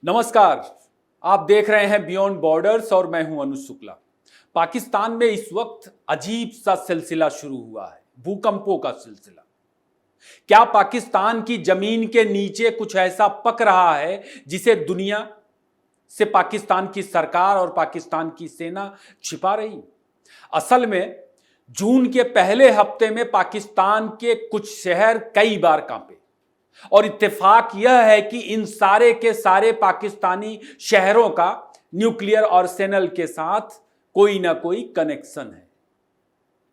नमस्कार। आप देख रहे हैं बियॉन्ड बॉर्डर्स और मैं हूं अनुज शुक्ला। पाकिस्तान में इस वक्त अजीब सा सिलसिला शुरू हुआ है, भूकंपों का सिलसिला। क्या पाकिस्तान की जमीन के नीचे कुछ ऐसा पक रहा है जिसे दुनिया से पाकिस्तान की सरकार और पाकिस्तान की सेना छिपा रही? असल में जून के पहले हफ्ते में पाकिस्तान के कुछ शहर कई बार कांपे और इत्तेफाक यह है कि इन सारे के सारे पाकिस्तानी शहरों का न्यूक्लियर आर्सेनल के साथ कोई ना कोई कनेक्शन है।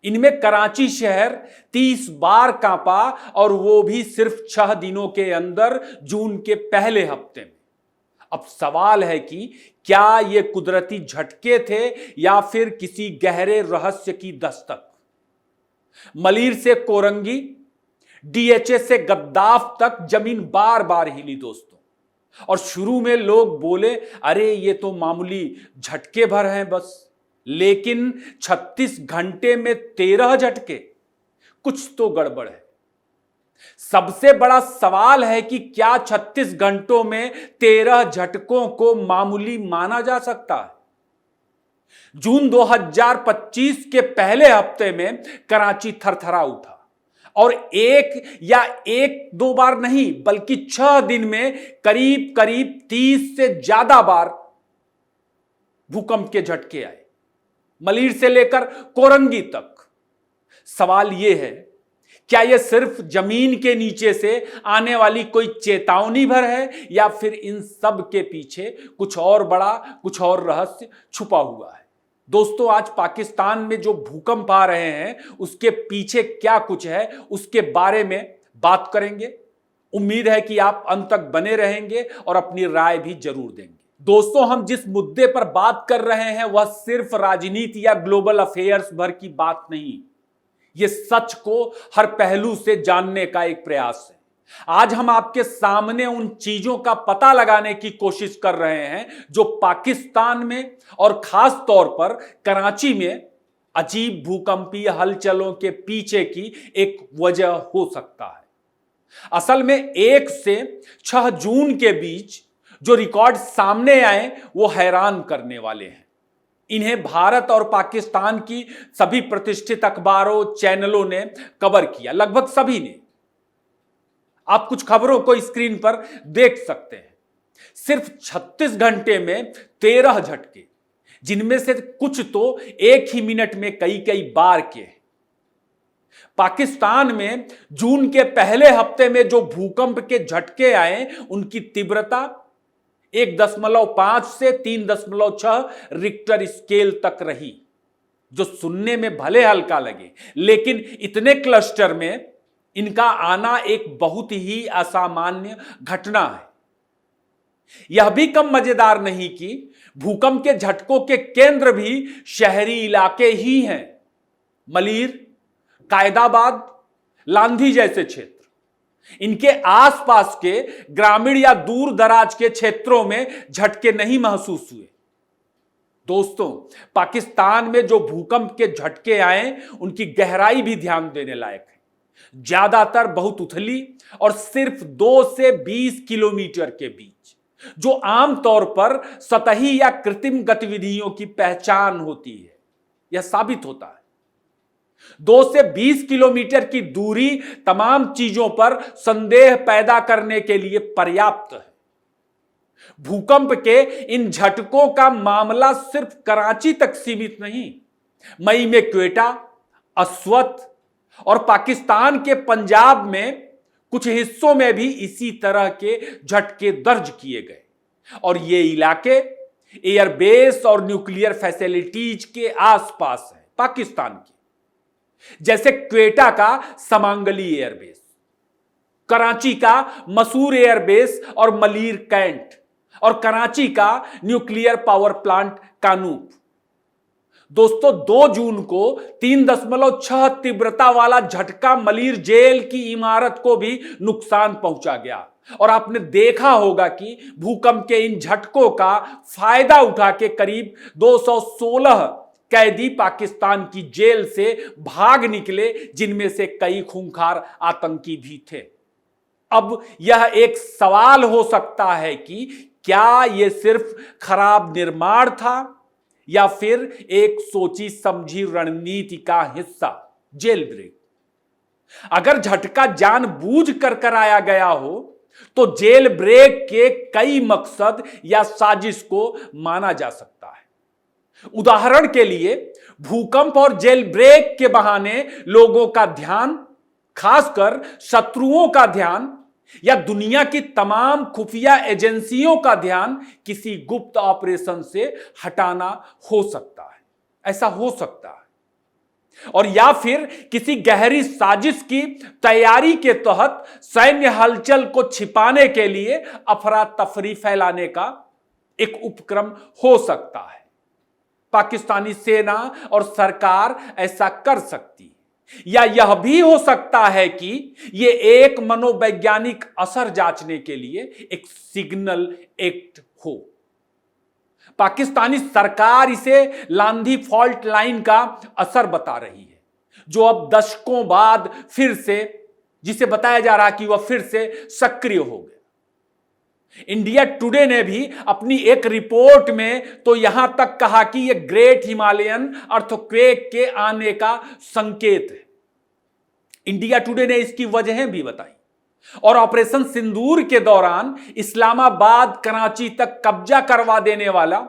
इनमें कराची शहर 30 बार कांपा और वो भी सिर्फ 6 दिनों के अंदर, जून के पहले हफ्ते में। अब सवाल है कि क्या ये कुदरती झटके थे या फिर किसी गहरे रहस्य की दस्तक? मलीर से कोरंगी, डीएचए से गद्दाफ तक जमीन बार बार हिली दोस्तों। और शुरू में लोग बोले अरे ये तो मामूली झटके भर हैं बस, लेकिन 36 घंटे में 13 झटके, कुछ तो गड़बड़ है। सबसे बड़ा सवाल है कि क्या 36 घंटों में 13 झटकों को मामूली माना जा सकता है? जून 2025 के पहले हफ्ते में कराची थरथरा उठा और एक दो बार नहीं बल्कि 6 दिन में करीब करीब 30 से ज्यादा बार भूकंप के झटके आए, मलीर से लेकर कोरंगी तक। सवाल यह है, क्या यह सिर्फ जमीन के नीचे से आने वाली कोई चेतावनी भर है या फिर इन सब के पीछे कुछ और बड़ा, कुछ और रहस्य छुपा हुआ है? दोस्तों, आज पाकिस्तान में जो भूकंप आ रहे हैं उसके पीछे क्या कुछ है उसके बारे में बात करेंगे। उम्मीद है कि आप अंत तक बने रहेंगे और अपनी राय भी जरूर देंगे। दोस्तों, हम जिस मुद्दे पर बात कर रहे हैं वह सिर्फ राजनीति या ग्लोबल अफेयर्स भर की बात नहीं, यह सच को हर पहलू से जानने का एक प्रयास है। आज हम आपके सामने उन चीजों का पता लगाने की कोशिश कर रहे हैं जो पाकिस्तान में और खास तौर पर कराची में अजीब भूकंपीय हलचलों के पीछे की एक वजह हो सकता है। असल में 1 से 6 जून के बीच जो रिकॉर्ड सामने आए वो हैरान करने वाले हैं। इन्हें भारत और पाकिस्तान की सभी प्रतिष्ठित अखबारों, चैनलों ने कवर किया, लगभग सभी ने। आप कुछ खबरों को स्क्रीन पर देख सकते हैं। सिर्फ 36 घंटे में 13 झटके, जिनमें से कुछ तो एक ही मिनट में कई कई बार के। पाकिस्तान में जून के पहले हफ्ते में जो भूकंप के झटके आए उनकी तीव्रता 1.5 से 3.6 रिक्टर स्केल तक रही, जो सुनने में भले हल्का लगे लेकिन इतने क्लस्टर में इनका आना एक बहुत ही असामान्य घटना है। यह भी कम मजेदार नहीं कि भूकंप के झटकों के केंद्र भी शहरी इलाके ही हैं। मलीर, कायदाबाद, लांधी जैसे क्षेत्र। इनके आसपास के ग्रामीण या दूर दराज के क्षेत्रों में झटके नहीं महसूस हुए। दोस्तों, पाकिस्तान में जो भूकंप के झटके आए उनकी गहराई भी ध्यान देने लायक है। ज्यादातर बहुत उथली और सिर्फ 2 से 20 किलोमीटर के बीच, जो आमतौर पर सतही या कृत्रिम गतिविधियों की पहचान होती है। यह साबित होता है 2 से 20 किलोमीटर की दूरी तमाम चीजों पर संदेह पैदा करने के लिए पर्याप्त है। भूकंप के इन झटकों का मामला सिर्फ कराची तक सीमित नहीं, मई में क्वेटा, अस्वत और पाकिस्तान के पंजाब में कुछ हिस्सों में भी इसी तरह के झटके दर्ज किए गए। और ये इलाके एयरबेस और न्यूक्लियर फैसिलिटीज के आसपास है पाकिस्तान की, जैसे क्वेटा का समांगली एयरबेस, कराची का मसूर एयरबेस और मलीर कैंट, और कराची का न्यूक्लियर पावर प्लांट कानूप। दोस्तों, 2 जून को 3.6 तीव्रता वाला झटका मलीर जेल की इमारत को भी नुकसान पहुंचा गया। और आपने देखा होगा कि भूकंप के इन झटकों का फायदा उठा के करीब 216 कैदी पाकिस्तान की जेल से भाग निकले, जिनमें से कई खूंखार आतंकी भी थे। अब यह एक सवाल हो सकता है कि क्या यह सिर्फ खराब निर्माण था या फिर एक सोची समझी रणनीति का हिस्सा जेल ब्रेक? अगर झटका जानबूझकर कराया गया हो तो जेल ब्रेक के कई मकसद या साजिश को माना जा सकता है। उदाहरण के लिए, भूकंप और जेल ब्रेक के बहाने लोगों का ध्यान, खासकर शत्रुओं का ध्यान या दुनिया की तमाम खुफिया एजेंसियों का ध्यान किसी गुप्त ऑपरेशन से हटाना हो सकता है। ऐसा हो सकता है। और या फिर किसी गहरी साजिश की तैयारी के तहत सैन्य हलचल को छिपाने के लिए अफरा तफरी फैलाने का एक उपक्रम हो सकता है। पाकिस्तानी सेना और सरकार ऐसा कर सकती है। या यह भी हो सकता है कि यह एक मनोवैज्ञानिक असर जांचने के लिए एक सिग्नल एक्ट हो। पाकिस्तानी सरकार इसे लांधी फॉल्ट लाइन का असर बता रही है, जो अब दशकों बाद फिर से, जिसे बताया जा रहा कि वह फिर से सक्रिय हो गया। इंडिया टुडे ने भी अपनी एक रिपोर्ट में तो यहां तक कहा कि यह ग्रेट हिमालयन अर्थक्वेक के आने का संकेत है। इंडिया टुडे ने इसकी वजहें भी बताई और ऑपरेशन सिंदूर के दौरान इस्लामाबाद कराची तक कब्जा करवा देने वाला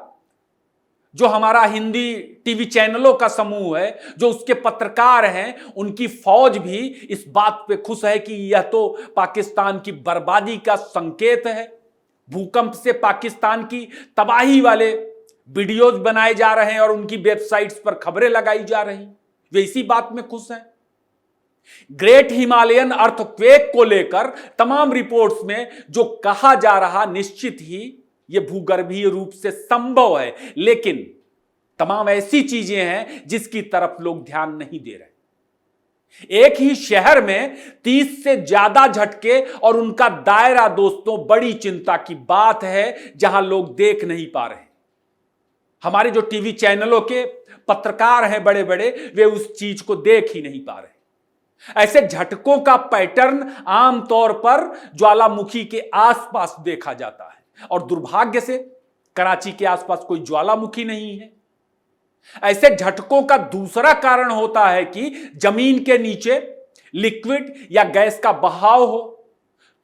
जो हमारा हिंदी टीवी चैनलों का समूह है, जो उसके पत्रकार हैं, उनकी फौज भी इस बात पे खुश है कि यह तो पाकिस्तान की बर्बादी का संकेत है। भूकंप से पाकिस्तान की तबाही वाले वीडियोज बनाए जा रहे हैं और उनकी वेबसाइट्स पर खबरें लगाई जा रही, वे इसी बात में खुश हैं। ग्रेट हिमालयन अर्थक्वेक को लेकर तमाम रिपोर्ट्स में जो कहा जा रहा, निश्चित ही यह भूगर्भीय रूप से संभव है, लेकिन तमाम ऐसी चीजें हैं जिसकी तरफ लोग ध्यान नहीं दे रहे। एक ही शहर में 30 से ज्यादा झटके और उनका दायरा, दोस्तों, बड़ी चिंता की बात है, जहां लोग देख नहीं पा रहे। हमारे जो टीवी चैनलों के पत्रकार हैं बड़े बड़े, वे उस चीज को देख ही नहीं पा रहे। ऐसे झटकों का पैटर्न आमतौर पर ज्वालामुखी के आसपास देखा जाता है और दुर्भाग्य से कराची के आसपास कोई ज्वालामुखी नहीं है। ऐसे झटकों का दूसरा कारण होता है कि जमीन के नीचे लिक्विड या गैस का बहाव हो।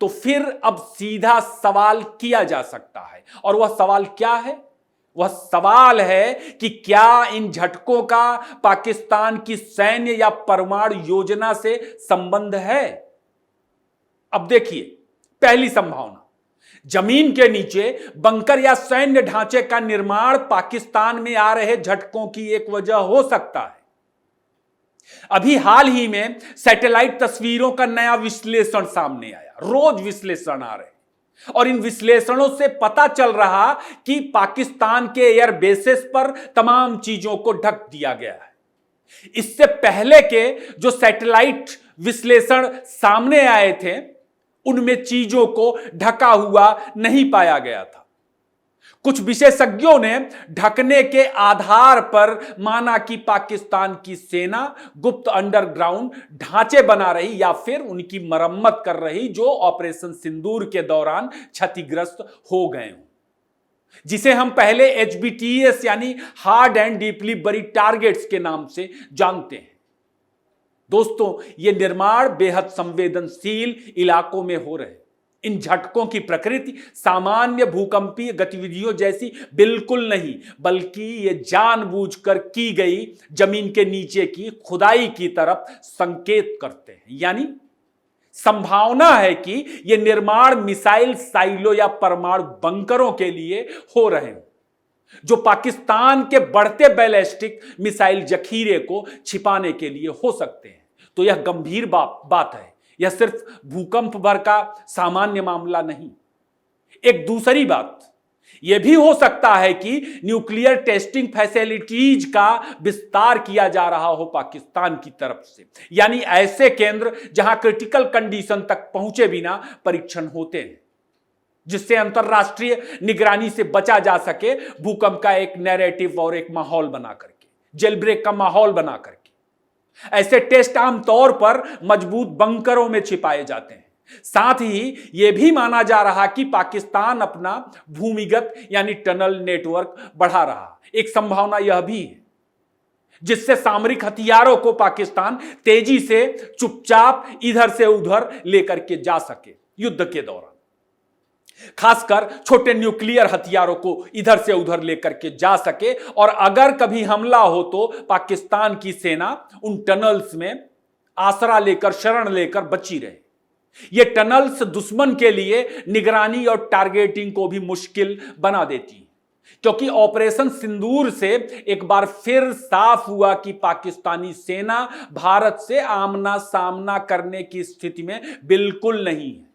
तो फिर अब सीधा सवाल किया जा सकता है, और वह सवाल क्या है? वह सवाल है कि क्या इन झटकों का पाकिस्तान की सैन्य या परमाणु योजना से संबंध है? अब देखिए, पहली संभावना, जमीन के नीचे बंकर या सैन्य ढांचे का निर्माण पाकिस्तान में आ रहे झटकों की एक वजह हो सकता है। अभी हाल ही में सैटेलाइट तस्वीरों का नया विश्लेषण सामने आया। रोज विश्लेषण आ रहे और इन विश्लेषणों से पता चल रहा कि पाकिस्तान के एयर बेसेस पर तमाम चीजों को ढक दिया गया है। इससे पहले के जो सैटेलाइट विश्लेषण सामने आए थे, उनमें चीजों को ढका हुआ नहीं पाया गया था। कुछ विशेषज्ञों ने ढकने के आधार पर माना कि पाकिस्तान की सेना गुप्त अंडरग्राउंड ढांचे बना रही या फिर उनकी मरम्मत कर रही, जो ऑपरेशन सिंदूर के दौरान क्षतिग्रस्त हो गए हों, जिसे हम पहले HBTS यानी hard and deeply buried targets के नाम से जानते हैं। दोस्तों, ये निर्माण बेहद संवेदनशील इलाकों में हो रहे। इन झटकों की प्रकृति सामान्य भूकंपीय गतिविधियों जैसी बिल्कुल नहीं, बल्कि ये जानबूझकर की गई जमीन के नीचे की खुदाई की तरफ संकेत करते हैं। यानी संभावना है कि ये निर्माण मिसाइल साइलो या परमाणु बंकरों के लिए हो रहे हैं, जो पाकिस्तान के बढ़ते बैलिस्टिक मिसाइल जखीरे को छिपाने के लिए हो सकते हैं। तो यह गंभीर बात है। यह सिर्फ भूकंप भर का सामान्य मामला नहीं। एक दूसरी बात यह भी हो सकता है कि न्यूक्लियर टेस्टिंग फैसिलिटीज का विस्तार किया जा रहा हो पाकिस्तान की तरफ से, यानी ऐसे केंद्र जहां क्रिटिकल कंडीशन तक पहुंचे बिना परीक्षण होते हैं, जिससे अंतरराष्ट्रीय निगरानी से बचा जा सके, भूकंप का एक नैरेटिव और एक माहौल बना करके, जेल ब्रेक का माहौल बना करके। ऐसे टेस्ट आमतौर पर मजबूत बंकरों में छिपाए जाते हैं, साथ ही यह भी माना जा रहा कि पाकिस्तान अपना भूमिगत यानी टनल नेटवर्क बढ़ा रहा। एक संभावना यह भी है जिससे सामरिक हथियारों को पाकिस्तान तेजी से चुपचाप इधर से उधर लेकर के जा सके युद्ध के दौरान, खासकर छोटे न्यूक्लियर हथियारों को इधर से उधर लेकर के जा सके, और अगर कभी हमला हो तो पाकिस्तान की सेना उन टनल्स में आसरा लेकर, शरण लेकर बची रहे। ये टनल्स दुश्मन के लिए निगरानी और टारगेटिंग को भी मुश्किल बना देती है, क्योंकि ऑपरेशन सिंदूर से एक बार फिर साफ हुआ कि पाकिस्तानी सेना भारत से आमना सामना करने की स्थिति में बिल्कुल नहीं है।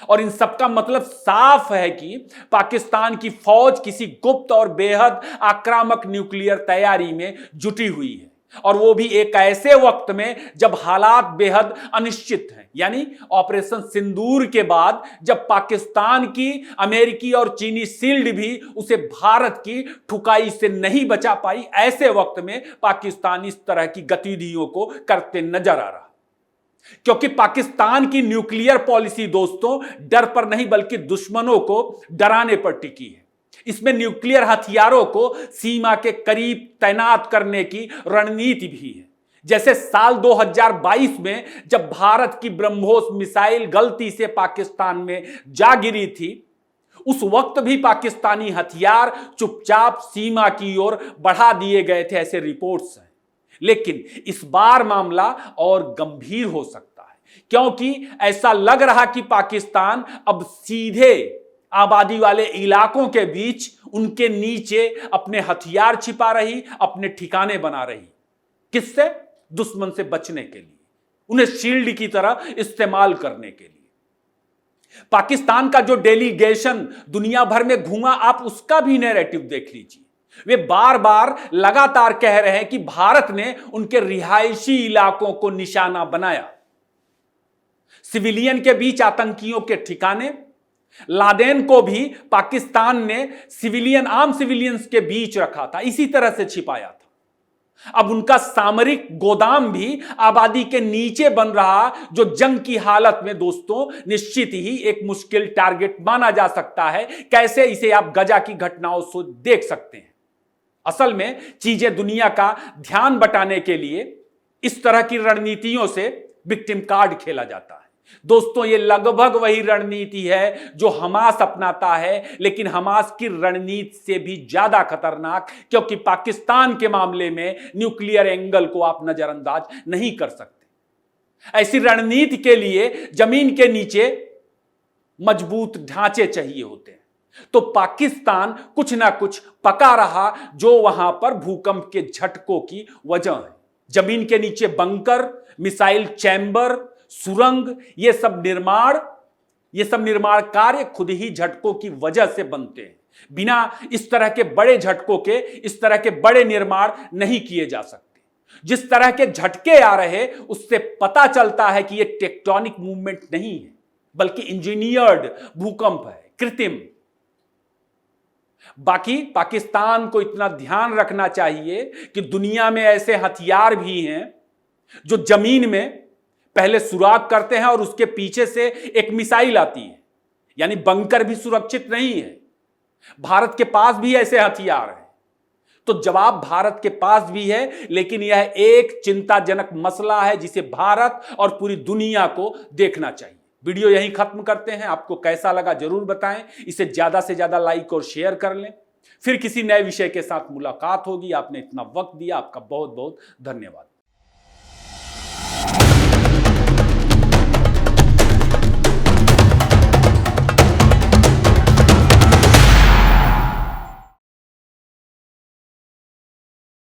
और इन सबका मतलब साफ है कि पाकिस्तान की फौज किसी गुप्त और बेहद आक्रामक न्यूक्लियर तैयारी में जुटी हुई है, और वो भी एक ऐसे वक्त में जब हालात बेहद अनिश्चित हैं। यानी ऑपरेशन सिंदूर के बाद जब पाकिस्तान की अमेरिकी और चीनी शील्ड भी उसे भारत की ठुकाई से नहीं बचा पाई, ऐसे वक्त में पाकिस्तान इस तरह की गतिविधियों को करते नजर आ रहा, क्योंकि पाकिस्तान की न्यूक्लियर पॉलिसी दोस्तों डर पर नहीं बल्कि दुश्मनों को डराने पर टिकी है। इसमें न्यूक्लियर हथियारों को सीमा के करीब तैनात करने की रणनीति भी है। जैसे साल 2022 में जब भारत की ब्रह्मोस मिसाइल गलती से पाकिस्तान में जा गिरी थी, उस वक्त भी पाकिस्तानी हथियार चुपचाप सीमा की ओर बढ़ा दिए गए थे, ऐसे रिपोर्ट्स हैं। लेकिन इस बार मामला और गंभीर हो सकता है, क्योंकि ऐसा लग रहा कि पाकिस्तान अब सीधे आबादी वाले इलाकों के बीच उनके नीचे अपने हथियार छिपा रही, अपने ठिकाने बना रही। किससे? दुश्मन से बचने के लिए, उन्हें शील्ड की तरह इस्तेमाल करने के लिए। पाकिस्तान का जो डेलीगेशन दुनिया भर में घूमा, आप उसका भी नैरेटिव देख लीजिए। वे बार बार लगातार कह रहे हैं कि भारत ने उनके रिहायशी इलाकों को निशाना बनाया, सिविलियन के बीच आतंकियों के ठिकाने। लादेन को भी पाकिस्तान ने आम सिविलियंस के बीच रखा था, इसी तरह से छिपाया था। अब उनका सामरिक गोदाम भी आबादी के नीचे बन रहा, जो जंग की हालत में दोस्तों निश्चित ही एक मुश्किल टारगेट माना जा सकता है। कैसे? इसे आप गजा की घटनाओं से देख सकते हैं। असल में चीजें दुनिया का ध्यान बटाने के लिए इस तरह की रणनीतियों से विक्टिम कार्ड खेला जाता है। दोस्तों, ये लगभग वही रणनीति है जो हमास अपनाता है, लेकिन हमास की रणनीति से भी ज्यादा खतरनाक, क्योंकि पाकिस्तान के मामले में न्यूक्लियर एंगल को आप नजरअंदाज नहीं कर सकते। ऐसी रणनीति के लिए जमीन के नीचे मजबूत ढांचे चाहिए होते हैं। तो पाकिस्तान कुछ ना कुछ पका रहा, जो वहां पर भूकंप के झटकों की वजह है। जमीन के नीचे बंकर, मिसाइल चैम्बर, सुरंग, ये सब निर्माण कार्य खुद ही झटकों की वजह से बनते हैं। बिना इस तरह के बड़े झटकों के इस तरह के बड़े निर्माण नहीं किए जा सकते। जिस तरह के झटके आ रहे, उससे पता चलता है कि यह टेक्टोनिक मूवमेंट नहीं है, बल्कि इंजीनियर्ड भूकंप है, कृत्रिम। बाकी पाकिस्तान को इतना ध्यान रखना चाहिए कि दुनिया में ऐसे हथियार भी हैं जो जमीन में पहले सुराग करते हैं और उसके पीछे से एक मिसाइल आती है, यानी बंकर भी सुरक्षित नहीं है। भारत के पास भी ऐसे हथियार हैं। तो जवाब भारत के पास भी है, लेकिन यह एक चिंताजनक मसला है जिसे भारत और पूरी दुनिया को देखना चाहिए। वीडियो यहीं खत्म करते हैं। आपको कैसा लगा जरूर बताएं। इसे ज्यादा से ज्यादा लाइक और शेयर कर लें। फिर किसी नए विषय के साथ मुलाकात होगी। आपने इतना वक्त दिया, आपका बहुत बहुत धन्यवाद।